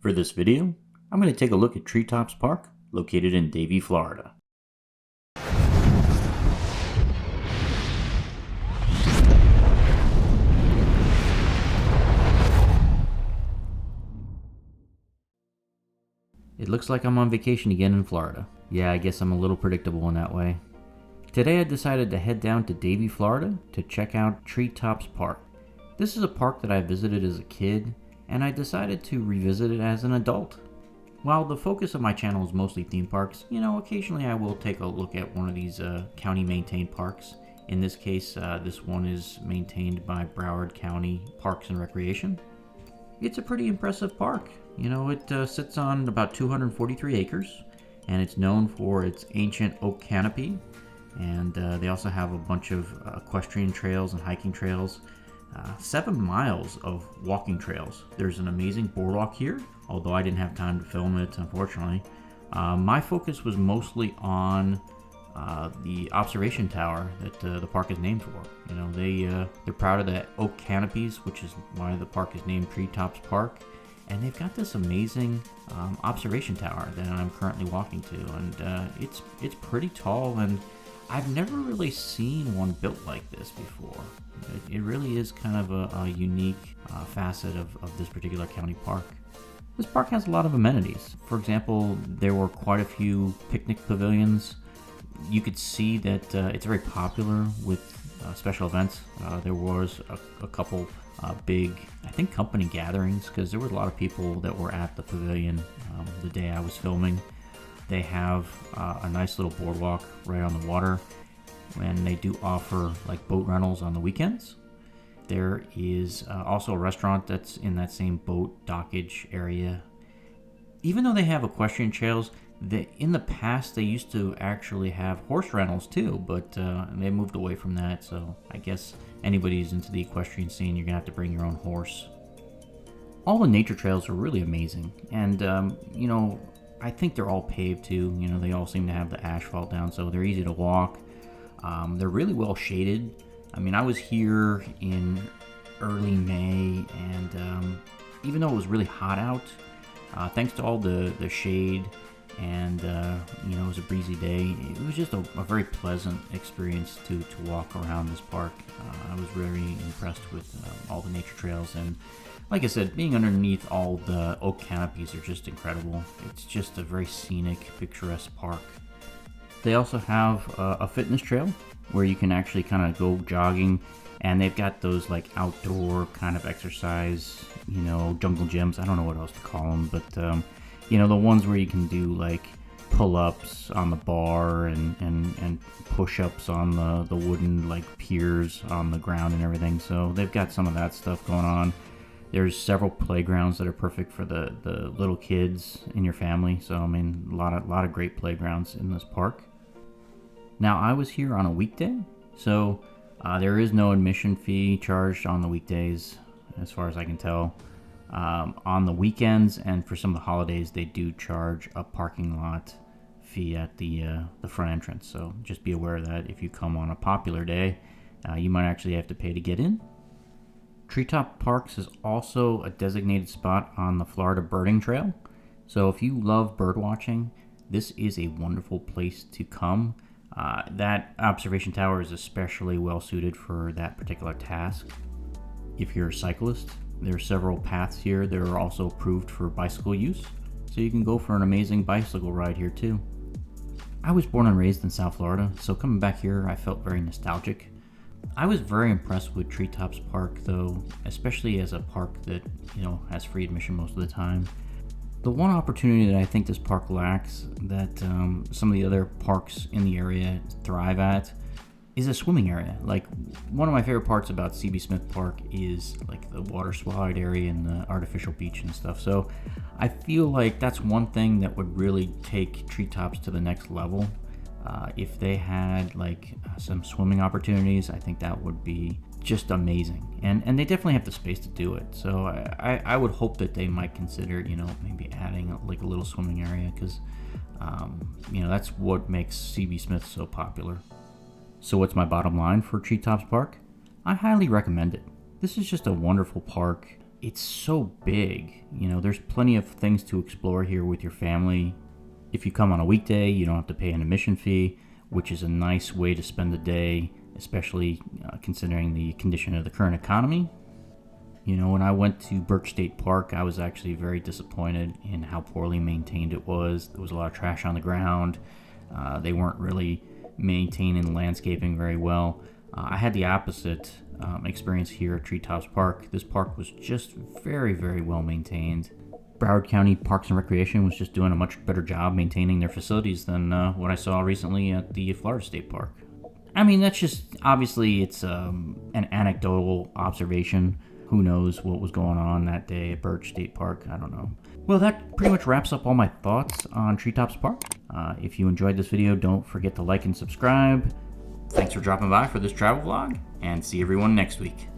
For this video, I'm going to take a look at Treetops Park, located in Davie, Florida. It looks like I'm on vacation again in Florida. Yeah, I guess I'm a little predictable in that way. Today I decided to head down to Davie, Florida to check out Treetops Park. This is a park that I visited as a kid, and I decided to revisit it as an adult. While the focus of my channel is mostly theme parks, occasionally I will take a look at one of these county-maintained parks. In this case, this one is maintained by Broward County Parks and Recreation. It's a pretty impressive park. It sits on about 243 acres, and it's known for its ancient oak canopy. And they also have a bunch of equestrian trails and hiking trails. 7 miles of walking trails. There's an amazing boardwalk here, although I didn't have time to film it, unfortunately. My focus was mostly on the observation tower that the park is named for. They're proud of the oak canopies, which is why the park is named Treetops Park. And they've got this amazing observation tower that I'm currently walking to, and it's pretty tall, and I've never really seen one built like this before. It really is kind of a unique facet of this particular county park. This park has a lot of amenities. For example, there were quite a few picnic pavilions. You could see that it's very popular with special events. There was a couple big, I think, company gatherings, because there were a lot of people that were at the pavilion the day I was filming. They have a nice little boardwalk right on the water, and they do offer like boat rentals on the weekends. There is also a restaurant that's in that same boat dockage area. Even though they have equestrian trails, in the past they used to actually have horse rentals too, but they moved away from that, so I guess anybody who's into the equestrian scene, you're going to have to bring your own horse. All the nature trails are really amazing, and I think they're all paved too. They all seem to have the asphalt down, so they're easy to walk. They're really well shaded. I was here in early May, and even though it was really hot out, thanks to all the shade and it was a breezy day, it was just a very pleasant experience to walk around this park. I was very impressed with all the nature trails, and like I said, being underneath all the oak canopies are just incredible. It's just a very scenic, picturesque park. They also have a fitness trail where you can actually kind of go jogging, and they've got those like outdoor kind of exercise, jungle gyms. I don't know what else to call them, but the ones where you can do like pull-ups on the bar and push-ups on the wooden like piers on the ground and everything. So they've got some of that stuff going on. There's several playgrounds that are perfect for the little kids in your family. So, a lot of great playgrounds in this park. Now, I was here on a weekday, so there is no admission fee charged on the weekdays, as far as I can tell. On the weekends and for some of the holidays, they do charge a parking lot fee at the front entrance. So just be aware of that. If you come on a popular day, you might actually have to pay to get in. Treetop Parks is also a designated spot on the Florida Birding Trail. So if you love bird watching, this is a wonderful place to come. That observation tower is especially well suited for that particular task. If you're a cyclist, there are several paths here that are also approved for bicycle use, so you can go for an amazing bicycle ride here too. I was born and raised in South Florida, so coming back here I felt very nostalgic. I was very impressed with Treetops Park though, especially as a park that, has free admission most of the time. The one opportunity that I think this park lacks that some of the other parks in the area thrive at is a swimming area. Like, one of my favorite parts about C.B. Smith Park is like the water slide area and the artificial beach and stuff. So I feel like that's one thing that would really take Treetops to the next level. If they had like some swimming opportunities, I think that would be just amazing. And they definitely have the space to do it. So I would hope that they might consider, maybe adding like a little swimming area, because that's what makes C.B. Smith so popular. So what's my bottom line for Treetops Park? I highly recommend it. This is just a wonderful park. it's so big. You know, there's plenty of things to explore here with your family. If you come on a weekday, you don't have to pay an admission fee, which is a nice way to spend the day, especially considering the condition of the current economy. You know, when I went to Birch State Park, I was actually very disappointed in how poorly maintained it was. There was a lot of trash on the ground. They weren't really maintaining the landscaping very well. I had the opposite experience here at Treetops Park. This park was just very, very well maintained. Broward County Parks and Recreation was just doing a much better job maintaining their facilities than what I saw recently at the Florida State Park. I mean, that's just, obviously, it's an anecdotal observation. Who knows what was going on that day at Birch State Park? I don't know. Well, that pretty much wraps up all my thoughts on Treetops Park. If you enjoyed this video, don't forget to like and subscribe. Thanks for dropping by for this travel vlog, and see everyone next week.